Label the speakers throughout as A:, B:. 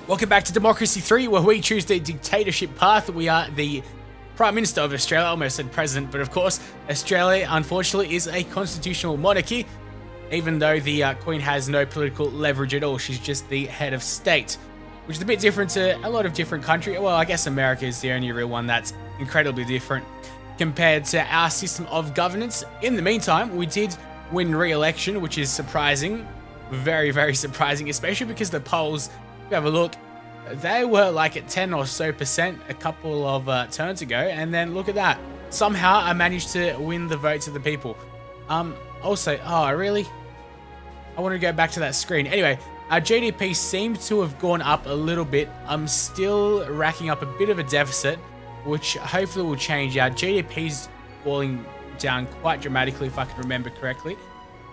A: Welcome back to Democracy 3, where we choose the dictatorship path. We are the Prime Minister of Australia. I almost said President, but of course, Australia, unfortunately, is a constitutional monarchy, even though the Queen has no political leverage at all. She's just the head of state, which is a bit different to a lot of different countries. Well, I guess America is the only real one that's incredibly different compared to our system of governance. In the meantime, we did win re-election, which is surprising. Very, very surprising, especially because the polls, if you have a look, they were like at 10 or so percent a couple of turns ago, and then look at that. Somehow I managed to win the votes of the people. Also, oh really? I want to go back to that screen. Anyway, our GDP seems to have gone up a little bit. I'm still racking up a bit of a deficit, which hopefully will change. Our GDP's falling down quite dramatically, if I can remember correctly.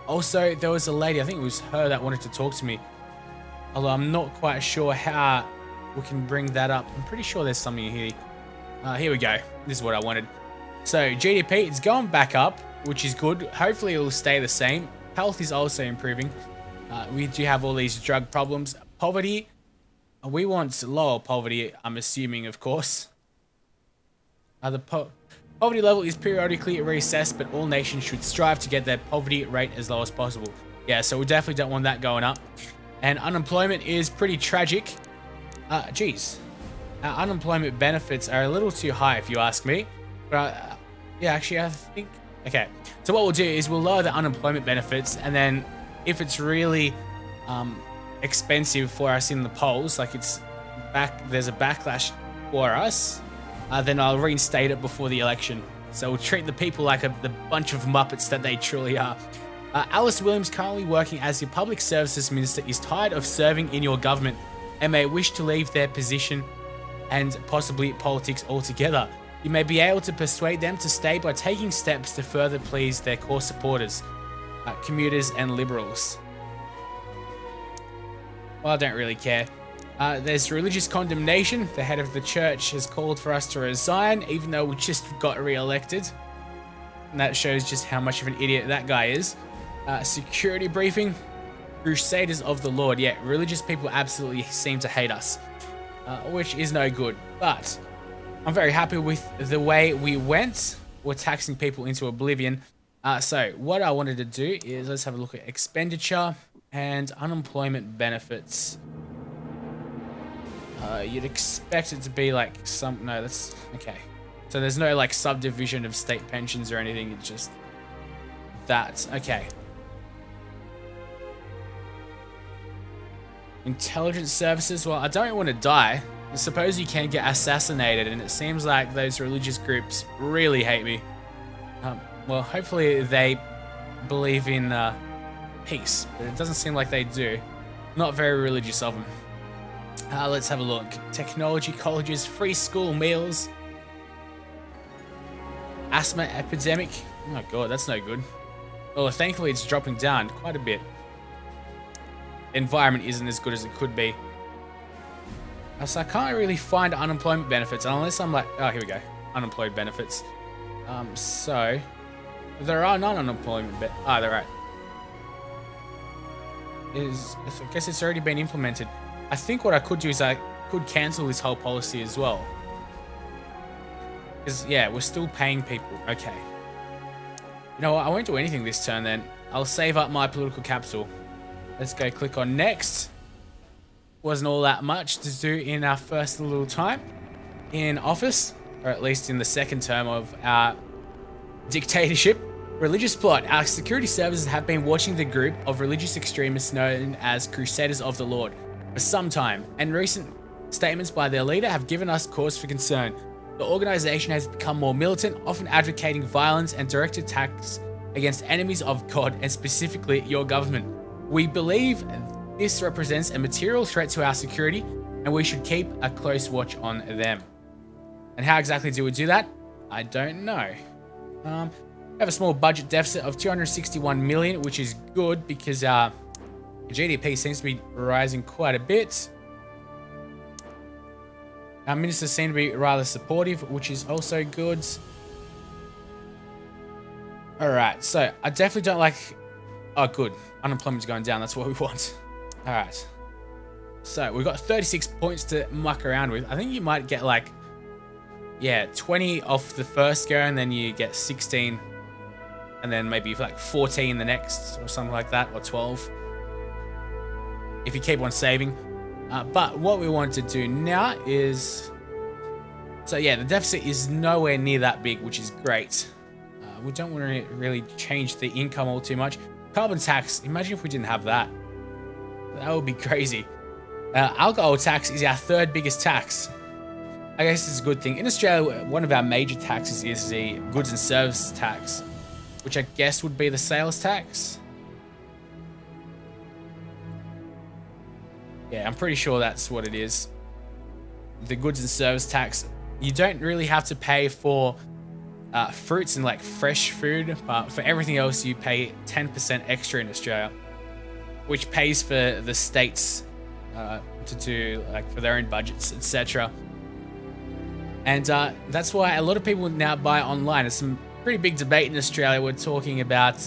A: Also, there was a lady, I think it was her, that wanted to talk to me. Although I'm not quite sure how we can bring that up. I'm pretty sure there's something here. Here we go. This is what I wanted. So GDP, it's going back up, which is good. Hopefully it will stay the same. Health is also improving. We do have all these drug problems. Poverty, we want lower poverty, I'm assuming, of course. The poverty level is periodically reassessed, but all nations should strive to get their poverty rate as low as possible. Yeah, so we definitely don't want that going up. And unemployment is pretty tragic. Geez, our unemployment benefits are a little too high, if you ask me. But yeah, actually, I think... Okay, so what we'll do is we'll lower the unemployment benefits, and then if it's really expensive for us in the polls, like there's a backlash for us, then I'll reinstate it before the election. So we'll treat the people like the bunch of muppets that they truly are. Alice Williams, currently working as the Public Services Minister, is tired of serving in your government and may wish to leave their position and possibly politics altogether. You may be able to persuade them to stay by taking steps to further please their core supporters, commuters and liberals. Well, I don't really care. There's religious condemnation. The head of the church has called for us to resign, even though we just got re-elected. And that shows just how much of an idiot that guy is. Security briefing. Crusaders of the Lord. Yeah, religious people absolutely seem to hate us, which is no good. But I'm very happy with the way we went. We're taxing people into oblivion. So what I wanted to do is let's have a look at expenditure and unemployment benefits. You'd expect it to be like no, that's okay. So there's no like subdivision of state pensions or anything. It's just that. Okay. Intelligence services. Well, I don't want to die. I suppose you can get assassinated, and it seems like those religious groups really hate me. Well, hopefully they believe in peace, but it doesn't seem like they do. Not very religious of them. Let's have a look. Technology colleges, free school meals. Asthma epidemic. Oh my god, that's no good. Well, thankfully it's dropping down quite a bit. Environment isn't as good as it could be. So I can't really find unemployment benefits unless I'm like, oh, here we go. Unemployed benefits. So there are non-unemployment they're right. I guess it's already been implemented. I think what I could do is I could cancel this whole policy as well. Because, yeah, we're still paying people. Okay. You know what? I won't do anything this turn then. I'll save up my political capital. Let's go click on next. Wasn't all that much to do in our first little time in office. Or at least in the second term of our dictatorship. Religious plot. Our security services have been watching the group of religious extremists known as Crusaders of the Lord for some time, and recent statements by their leader have given us cause for concern. The organization has become more militant, often advocating violence and direct attacks against enemies of God, and specifically your government. We believe this represents a material threat to our security, and we should keep a close watch on them. And how exactly do we do that? I don't know. We have a small budget deficit of 261 million, which is good because our GDP seems to be rising quite a bit. Our ministers seem to be rather supportive, which is also good. Alright, so I definitely don't like... Oh, good. Unemployment's going down. That's what we want. Alright. So we've got 36 points to muck around with. I think you might get like, yeah, 20 off the first go, and then you get 16, and then maybe like 14 the next, or something like that, or 12. If you keep on saving. But what we want to do now is... So yeah, the deficit is nowhere near that big, which is great. We don't want to really change the income all too much. Carbon tax, imagine if we didn't have that. That would be crazy. Alcohol tax is our third biggest tax. I guess it's a good thing. In Australia, one of our major taxes is the goods and services tax, which I guess would be the sales tax. Yeah, I'm pretty sure that's what it is. The goods and service tax. You don't really have to pay for fruits and like fresh food, but for everything else you pay 10% extra in Australia, which pays for the states to do like for their own budgets, etc. And that's why a lot of people now buy online. There's some pretty big debate in Australia. We're talking about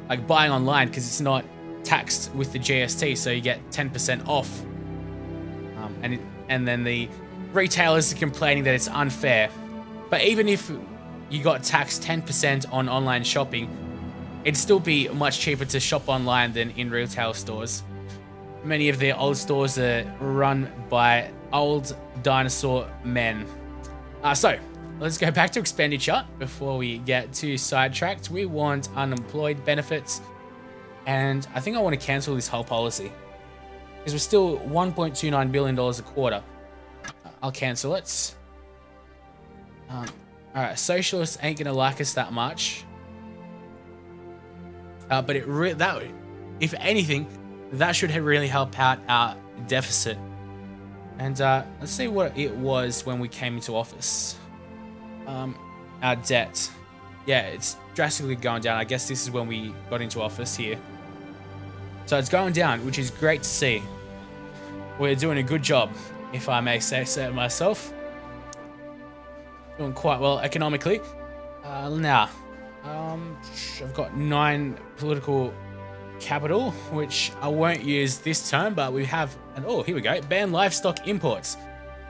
A: like buying online because it's not taxed with the GST, so you get 10% off. And then the retailers are complaining that it's unfair. But even if you got taxed 10% on online shopping, it'd still be much cheaper to shop online than in retail stores. Many of the old stores are run by old dinosaur men. So let's go back to expenditure before we get too sidetracked. We want unemployed benefits. And I think I want to cancel this whole policy because we're still $1.29 billion a quarter. I'll cancel it. All right, socialists ain't gonna like us that much. But if anything, that should really help out our deficit. And let's see what it was when we came into office. Our debt. Yeah, it's drastically going down. I guess this is when we got into office here. So it's going down, which is great to see. We're doing a good job, if I may say so myself. Doing quite well economically. Now, I've got 9 political capital, which I won't use this term, but we have, and oh, here we go, ban livestock imports.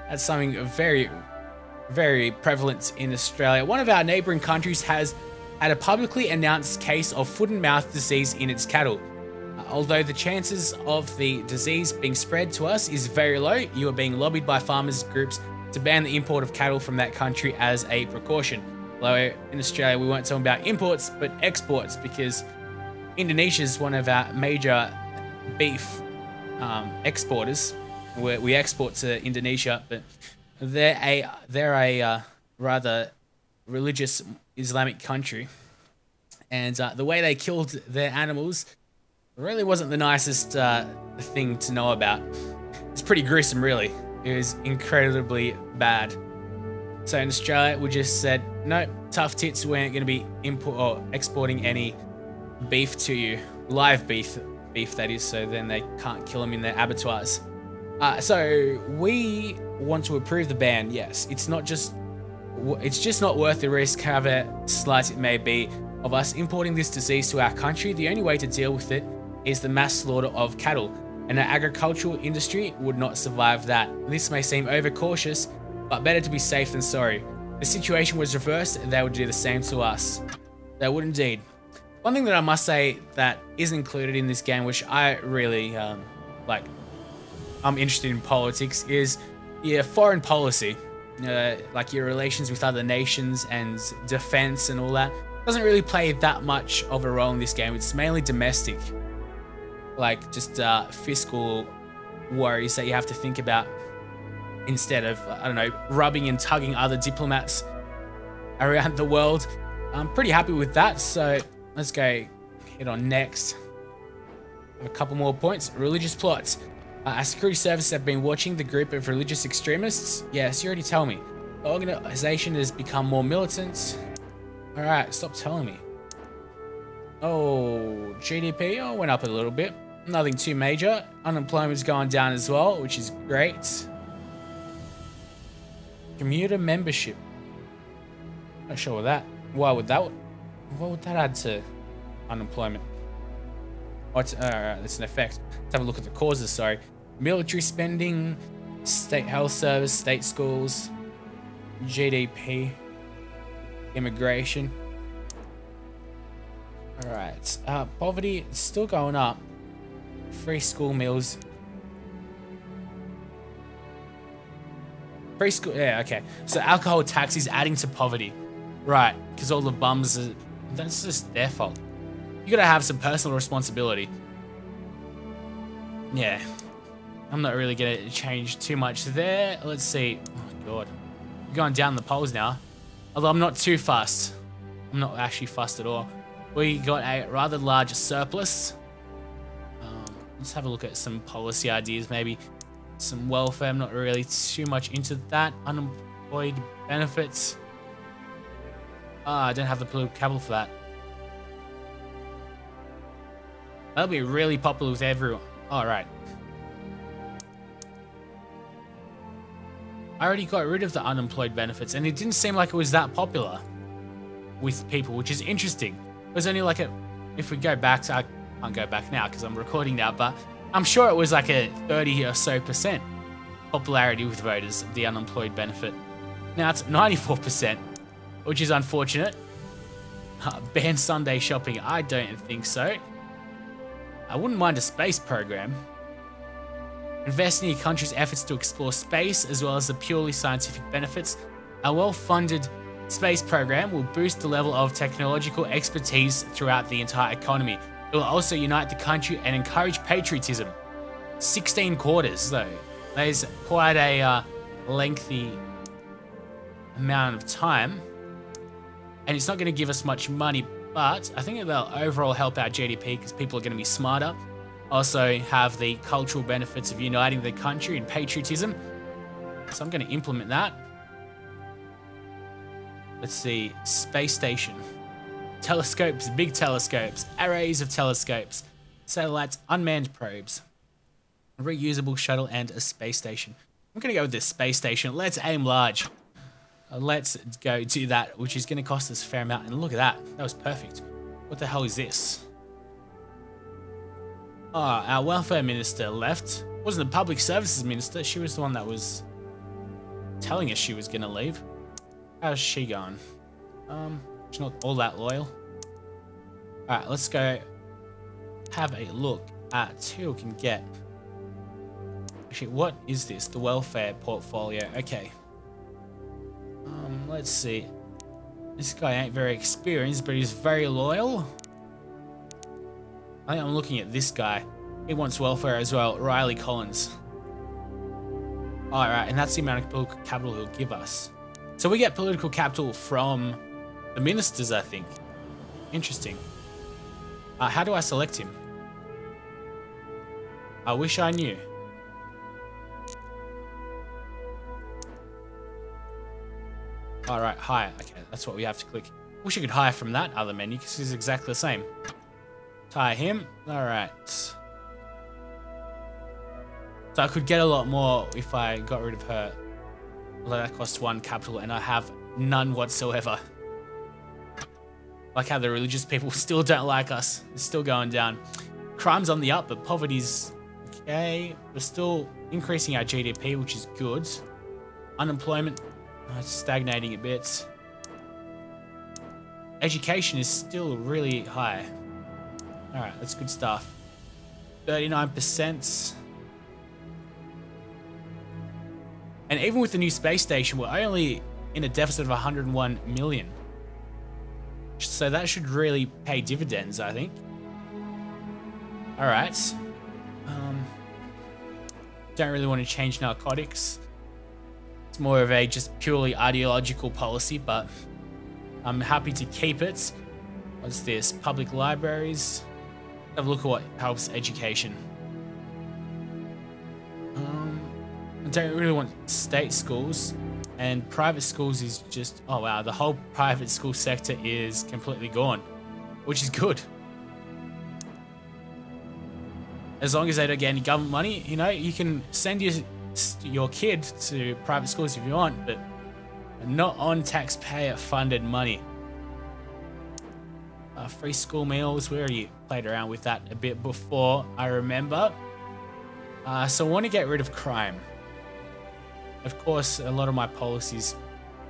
A: That's something very, very prevalent in Australia. One of our neighbouring countries has had a publicly announced case of foot and mouth disease in its cattle. Although the chances of the disease being spread to us is very low, you are being lobbied by farmers groups to ban the import of cattle from that country as a precaution. Although in Australia we weren't talking about imports but exports, because Indonesia is one of our major beef exporters. We export to Indonesia, but they're a rather religious Islamic country, and the way they killed their animals really wasn't the nicest thing to know about. It's pretty gruesome, really. It was incredibly bad. So in Australia, we just said, no, tough tits, we ain't going to be exporting any beef to you. Live beef that is, so then they can't kill them in their abattoirs. So we want to approve the ban, yes. It's just not worth the risk, however slight it may be, of us importing this disease to our country. The only way to deal with it is the mass slaughter of cattle, and our agricultural industry would not survive that. This may seem overcautious, but better to be safe than sorry. If the situation was reversed, they would do the same to us. They would indeed. One thing that I must say that is included in this game, which I really like, I'm interested in politics, is your foreign policy. Like your relations with other nations and defense and all that. Doesn't really play that much of a role in this game. It's mainly domestic. Like just fiscal worries that you have to think about instead of, I don't know, rubbing and tugging other diplomats around the world. I'm pretty happy with that, so let's go hit on next. Have a couple more points. Religious plots. Our security services have been watching the group of religious extremists. Yes, you already tell me. The organization has become more militant. Alright, stop telling me. Oh, GDP went up a little bit. Nothing too major. Unemployment's going down as well, which is great. Commuter membership. Not sure what that. What would that add to unemployment? Alright, that's an effect. Let's have a look at the causes, sorry. Military spending, state health service, state schools, GDP, immigration. Alright, poverty is still going up. Free school meals. Free school, yeah, okay. So alcohol tax is adding to poverty. Right, because all the bums are, that's just their fault. You gotta have some personal responsibility. Yeah. I'm not really gonna change too much there. Let's see. Oh god. We're going down the polls now. Although I'm not too fussed. I'm not actually fussed at all. We got a rather large surplus. Let's have a look at some policy ideas, maybe some welfare. I'm not really too much into that. Unemployed benefits. I don't have the political capital for that. That'll be really popular with everyone. Alright. I already got rid of the unemployed benefits, and it didn't seem like it was that popular with people, which is interesting. It was only like a, if we go back to, I can't go back now because I'm recording now, but I'm sure it was like a 30 or so % popularity with voters, the unemployed benefit. Now it's 94%, which is unfortunate. Ban Sunday shopping, I don't think so. I wouldn't mind a space program. Invest in your country's efforts to explore space, as well as the purely scientific benefits. A well-funded space program will boost the level of technological expertise throughout the entire economy. It will also unite the country and encourage patriotism. 16 quarters, though. That is quite a lengthy amount of time. And it's not going to give us much money, but I think it'll overall help our GDP because people are going to be smarter. Also have the cultural benefits of uniting the country and patriotism. So I'm going to implement that. Let's see, space station. Telescopes, big telescopes, arrays of telescopes, satellites, unmanned probes, a reusable shuttle, and a space station. I'm going to go with this space station. Let's aim large. Let's go do that, which is going to cost us a fair amount. And look at that. That was perfect. What the hell is this? Oh, our welfare minister left. Wasn't the public services minister. She was the one that was telling us she was going to leave. How's she going? She's not all that loyal. Alright, let's go have a look at who we can get. Actually, what is this? The welfare portfolio. Okay. Let's see. This guy ain't very experienced, but he's very loyal. I think I'm looking at this guy. He wants welfare as well. Riley Collins. Alright, and that's the amount of political capital he'll give us. So we get political capital from the ministers, I think. Interesting. How do I select him? I wish I knew. Alright, hire. Okay, that's what we have to click. Wish I could hire from that other menu because it's exactly the same. Hire him. Alright. So I could get a lot more if I got rid of her. Well, that costs 1 capital and I have none whatsoever. Like how the religious people still don't like us. It's still going down. Crime's on the up, but poverty's okay. We're still increasing our GDP, which is good. Unemployment, it's stagnating a bit. Education is still really high. Alright, that's good stuff. 39%. And even with the new space station, we're only in a deficit of 101 million. So that should really pay dividends, I think. Alright. Don't really want to change narcotics. It's more of a just purely ideological policy, but I'm happy to keep it. What's this? Public libraries. Have a look at what helps education. I don't really want state schools, and private schools is just, oh wow, the whole private school sector is completely gone, which is good. As long as they don't get any government money, you know, you can send your kid to private schools if you want, but not on taxpayer funded money. Free school meals, where you played around with that a bit before, I remember. So I want to get rid of crime. Of course, a lot of my policies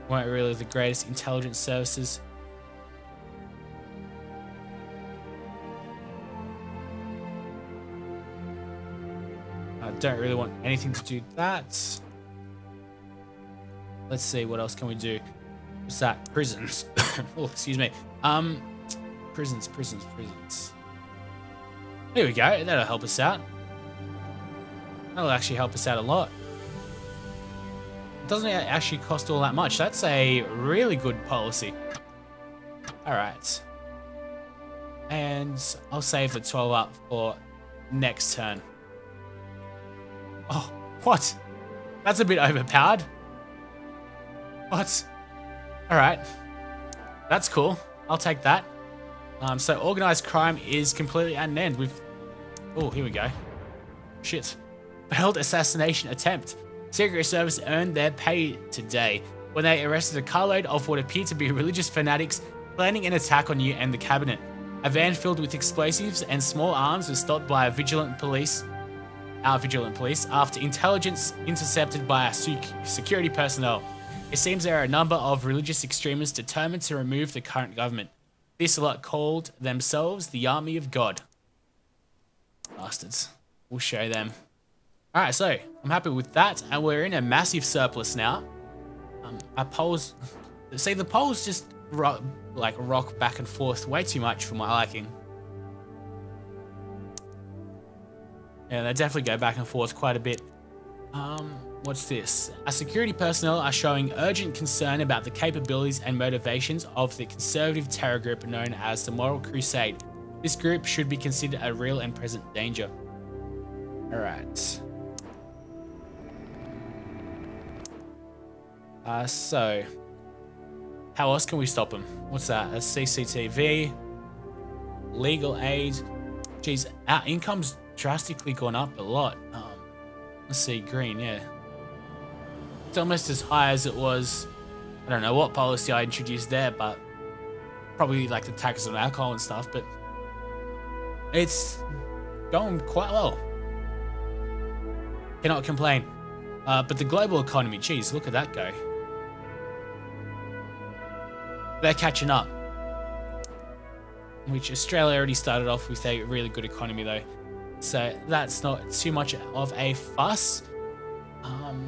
A: weren't really the greatest. Intelligence services. I don't really want anything to do with that. Let's see, what else can we do? What's that? Prisons. Oh, excuse me. Prisons. There we go. That'll help us out. That'll actually help us out a lot. It doesn't actually cost all that much. That's a really good policy. Alright. And I'll save the 12 up for next turn. Oh, what? That's a bit overpowered. What? Alright. That's cool. I'll take that. So organized crime is completely at an end. Oh, here we go. Shit. Failed assassination attempt. Secret Service earned their pay today when they arrested a carload of what appeared to be religious fanatics planning an attack on you and the cabinet. A van filled with explosives and small arms was stopped by our vigilant police after intelligence intercepted by our security personnel. It seems there are a number of religious extremists determined to remove the current government. This lot called themselves the Army of God. Bastards. We'll show them. Alright, so I'm happy with that, and we're in a massive surplus now. Our polls... See, the polls just rock back and forth way too much for my liking. Yeah, they definitely go back and forth quite a bit. What's this? Our security personnel are showing urgent concern about the capabilities and motivations of the conservative terror group known as the Moral Crusade. This group should be considered a real and present danger. Alright. So, how else can we stop them? What's that? A CCTV, legal aid. Geez, our income's drastically gone up a lot. Let's see, green, yeah. It's almost as high as it was. I don't know what policy I introduced there, but probably like the taxes on alcohol and stuff, but it's going quite well. Cannot complain. But the global economy, geez, look at that go. They're catching up. Which Australia already started off with a really good economy though. So that's not too much of a fuss.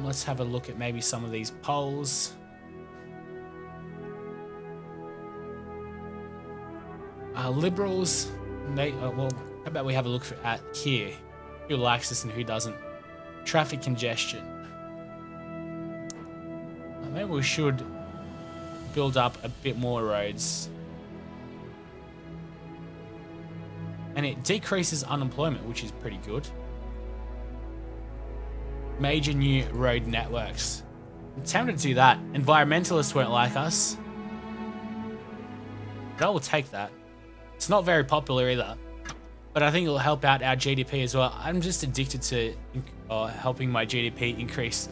A: Let's have a look at maybe some of these polls. Liberals, well, how about we have a look at here? Who likes this and who doesn't? Traffic congestion. Maybe we should build up a bit more roads. And it decreases unemployment, which is pretty good. Major new road networks. I'm tempted to do that. Environmentalists won't like us. But I will take that. It's not very popular either. But I think it'll help out our GDP as well. I'm just addicted to helping my GDP increase.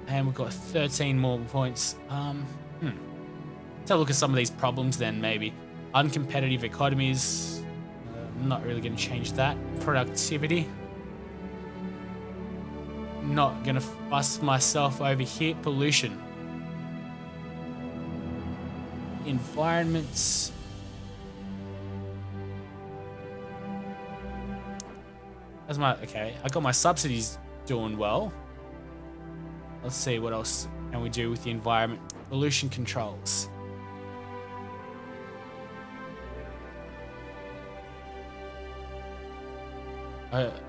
A: And we've got 13 more points. Let's have a look at some of these problems then, maybe. Uncompetitive economies. I'm not really going to change that. Productivity. Not going to fuss myself over here. Pollution. Environments. Okay, I got my subsidies doing well. Let's see what else can we do with the environment. Pollution controls.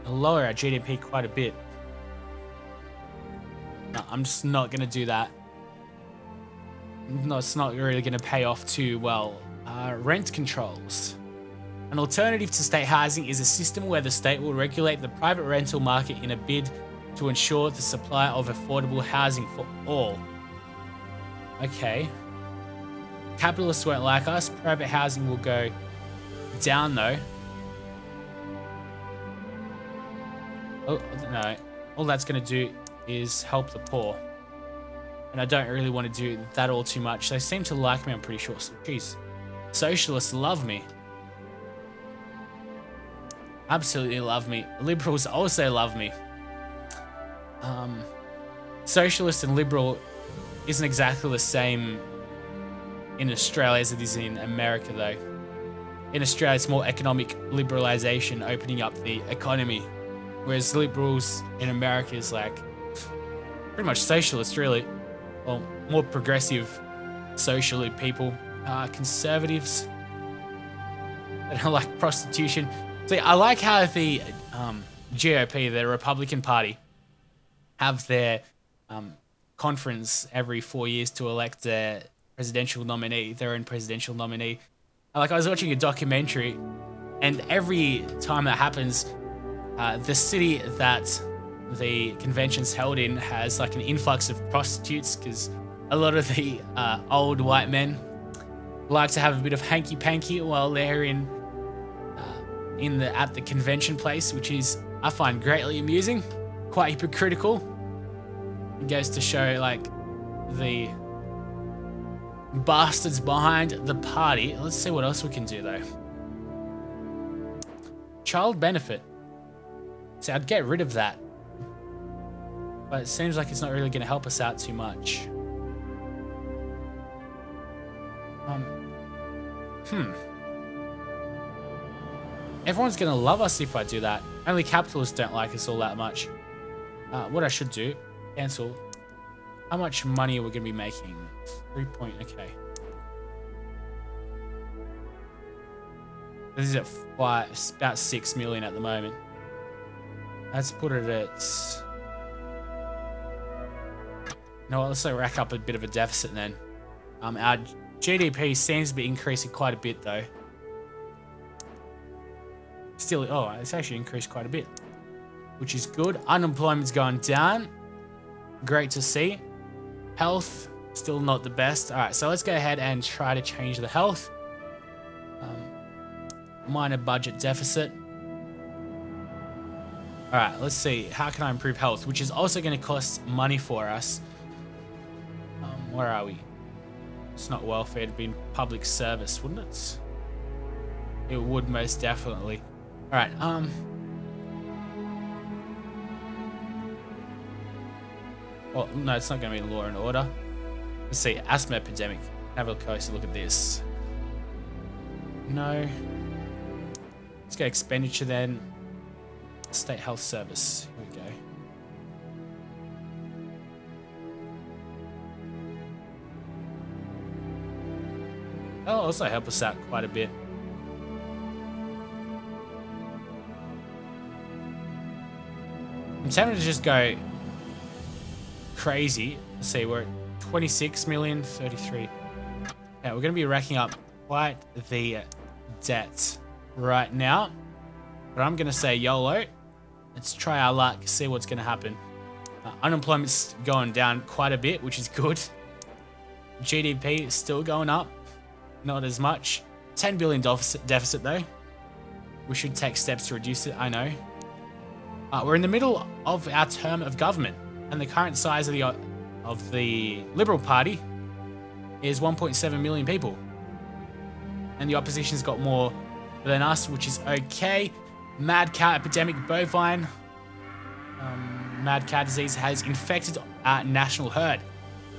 A: Lower our GDP quite a bit. No, I'm just not going to do that. No, it's not really going to pay off too well. Rent controls. An alternative to state housing is a system where the state will regulate the private rental market in a bid to ensure the supply of affordable housing for all. Okay. Capitalists won't like us. Private housing will go down though. Oh, no. All that's going to do is help the poor. And I don't really want to do that all too much. They seem to like me, I'm pretty sure. Jeez. Socialists love me. absolutely love me. Liberals also love me. Socialist and liberal isn't exactly the same in Australia as it is in America, though. In Australia, it's more economic liberalisation, opening up the economy, whereas liberals in America is like pretty much socialist, really. Well, more progressive socially people. Conservatives, they don't like prostitution. See, I like how the GOP, the Republican Party, have their conference every 4 years to elect their presidential nominee, their own presidential nominee. I was watching a documentary, and every time that happens, the city that the convention's held in has like an influx of prostitutes, because a lot of the old white men like to have a bit of hanky-panky while they're at the convention place, which is, I find, greatly amusing, quite hypocritical. It goes to show like the bastards behind the party. Let's see what else we can do though. Child benefit. See, I'd get rid of that, but it seems like it's not really going to help us out too much. Everyone's going to love us if I do that. Only capitalists don't like us all that much. What I should do, cancel. How much money are we going to be making? 3 point, okay. This is at about 6 million at the moment. Let's put it at... No, let's rack up a bit of a deficit then. Our GDP seems to be increasing quite a bit though. Still, oh, it's actually increased quite a bit, which is good. Unemployment's going down. Great to see. Health, still not the best. All right, so let's go ahead and try to change the health. Minor budget deficit. All right, let's see. How can I improve health, which is also going to cost money for us? Where are we? It's not welfare, it'd be public service, wouldn't it? It would most definitely. All right, well, no, it's not going to be law and order. Let's see, asthma epidemic. Have a closer look at this. No. Let's go expenditure then. State health service. Here we go. That'll also help us out quite a bit. I'm tempted to just go crazy. Let's see, we're at 26 million, 33. Yeah, we're going to be racking up quite the debt right now. But I'm going to say YOLO. Let's try our luck, see what's going to happen. Unemployment's going down quite a bit, which is good. GDP is still going up. Not as much. $10 billion deficit though. We should take steps to reduce it, I know. We're in the middle of our term of government, and the current size of the Liberal Party is 1.7 million people. And the opposition's got more than us, which is okay. Mad cow epidemic, bovine. Mad cow disease has infected our national herd.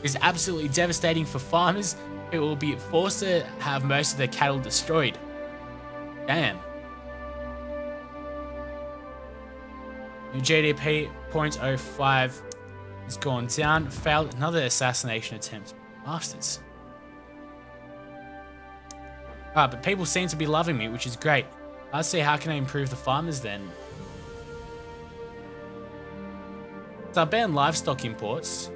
A: It's absolutely devastating for farmers who will be forced to have most of their cattle destroyed. Damn. Your GDP 0.05 has gone down. Failed another assassination attempt. Bastards. Alright, but people seem to be loving me, which is great. Let's see, how can I improve the farmers then? So I ban livestock imports.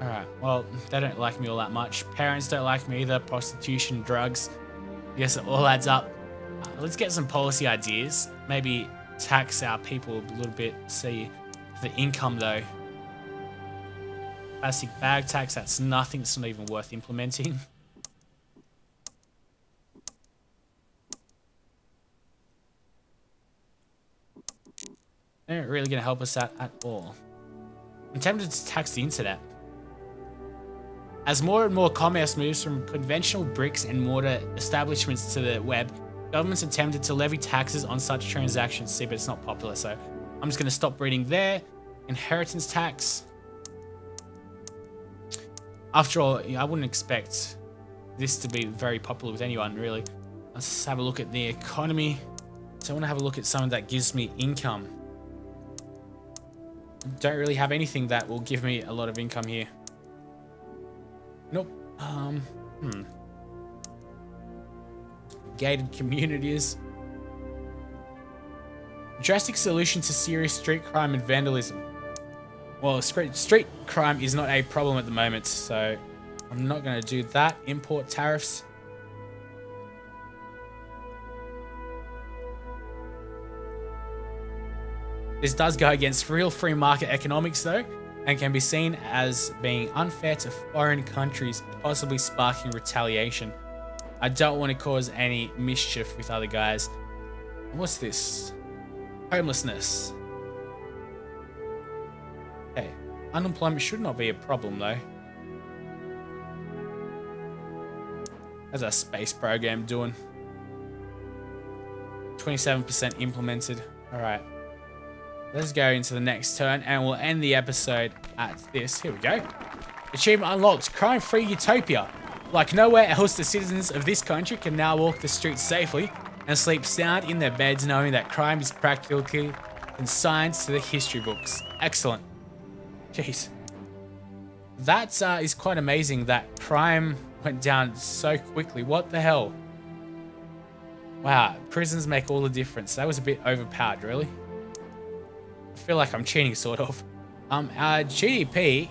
A: Alright, well, they don't like me all that much. Parents don't like me either. Prostitution, drugs. I guess it all adds up. Let's get some policy ideas. Maybe tax our people a little bit. See the income though. Plastic bag tax, that's nothing. It's not even worth implementing. They're not really going to help us out at all. I'm tempted to tax the internet. As more and more commerce moves from conventional bricks and mortar establishments to the web, governments attempted to levy taxes on such transactions. See, but it's not popular, so I'm just going to stop reading there. Inheritance tax. After all, I wouldn't expect this to be very popular with anyone, really. Let's have a look at the economy. So I want to have a look at something that gives me income. Don't really have anything that will give me a lot of income here. Nope. Gated communities. Drastic solution to serious street crime and vandalism. Well, street crime is not a problem at the moment, so I'm not going to do that. Import tariffs. This does go against real free market economics, though, and can be seen as being unfair to foreign countries, possibly sparking retaliation. I don't want to cause any mischief with other guys. What's this? Homelessness. Okay, unemployment should not be a problem, though. How's our space program doing? 27% implemented. All right. Let's go into the next turn, and we'll end the episode at this. Here we go. Achievement unlocked. Crime-free utopia. Like nowhere else, the citizens of this country can now walk the streets safely and sleep sound in their beds, knowing that crime is practically consigned to the history books. Excellent. Jeez. That is quite amazing that crime went down so quickly. What the hell? Wow, prisons make all the difference. That was a bit overpowered, really. I feel like I'm cheating, sort of. Our GDP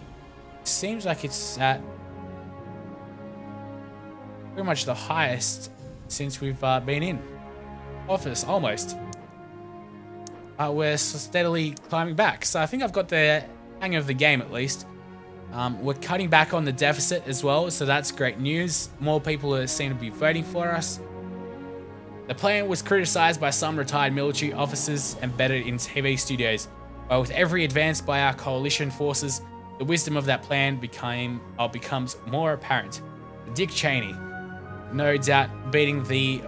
A: seems like it's at pretty much the highest since we've been in office, almost. We're steadily climbing back, so I think I've got the hang of the game at least. We're cutting back on the deficit as well, so that's great news. More people seem to be voting for us. The plan was criticized by some retired military officers embedded in TV studios. But with every advance by our coalition forces, the wisdom of that plan becomes more apparent. Dick Cheney, no doubt beating the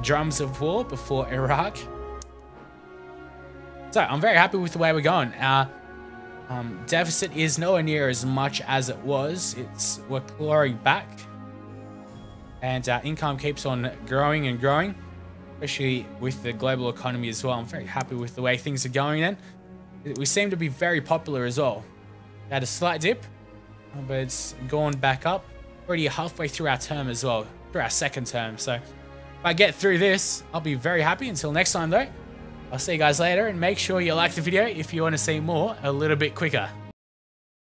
A: drums of war before Iraq. So I'm very happy with the way we're going. Our deficit is nowhere near as much as it was. We're clawing back. And our income keeps on growing and growing, especially with the global economy as well. I'm very happy with the way things are going then. We seem to be very popular as well. We had a slight dip, but it's gone back up. Already halfway through our term as well, through our second term. So if I get through this, I'll be very happy. Until next time though, I'll see you guys later, and make sure you like the video if you want to see more a little bit quicker.